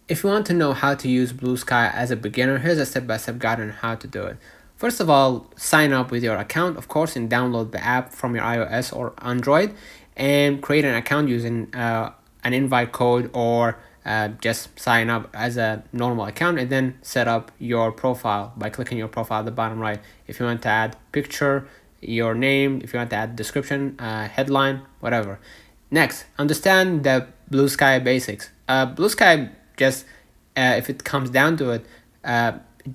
If you want to know how to use BlueSky as a beginner, here's a step-by-step guide on how to do it. First of all, sign up with your account, of course, and download the app from your iOS or Android and create an account using an invite code or just sign up as a normal account, and then set up your profile by clicking your profile at the bottom right. If you want to add picture, your name, if you want to add description, headline, whatever. Next, understand the BlueSky basics. BlueSky just, if it comes down to it,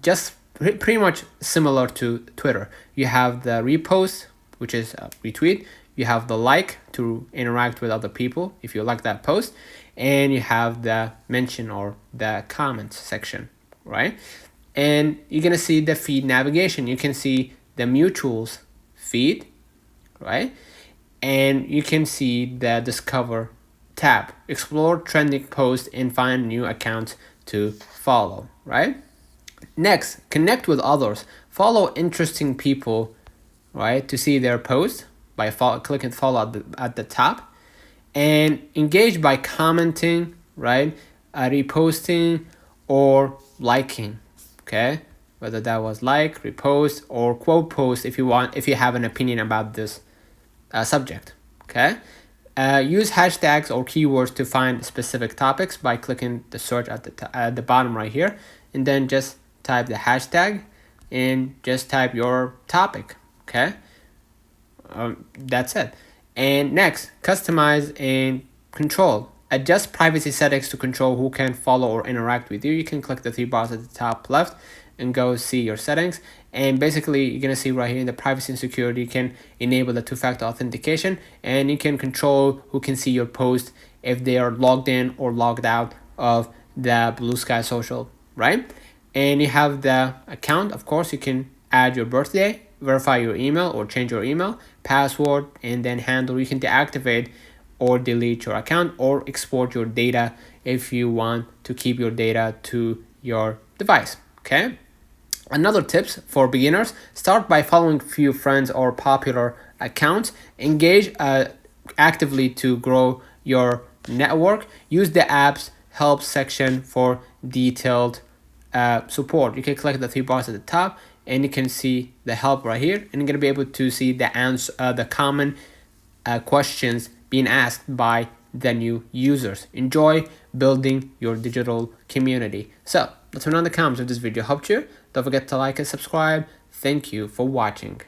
just pretty much similar to Twitter. You have the repost, which is a retweet. You have the like to interact with other people if you like that post, and you have the mention or the comments section, right? And you're gonna see the feed navigation. You can see the mutuals feed, right? And you can see the discover tab, explore trending posts and find new accounts to follow, right? Next, connect with others. Follow interesting people, right, to see their posts by clicking follow at the top, and engage by commenting, right, reposting or liking, okay? Whether that was like, repost, or quote post if you want, if you have an opinion about this subject, okay? Use hashtags or keywords to find specific topics by clicking the search at the bottom right here, and then just type the hashtag and just type your topic, okay? That's it. And next, customize and control. Adjust privacy settings to control who can follow or interact with you. You can click the three bars at the top left and go see your settings, and basically you're gonna see right here in the privacy and security, you can enable the two-factor authentication, and you can control who can see your post if they are logged in or logged out of the BlueSky Social, right? And you have the account. Of course, you can add your birthday, verify your email or change your email, password, and then handle. You can deactivate or delete your account or export your data if you want to keep your data to your device, okay? Another tips for beginners: start by following few friends or popular accounts. Engage actively to grow your network. Use the app's help section for detailed support. You can click the three bars at the top and you can see the help right here, and you're going to be able to see the answer, the common questions being asked by the new users. Enjoy building your digital community. So let me know in the comments if this video helped you. Don't forget to like and subscribe. Thank you for watching.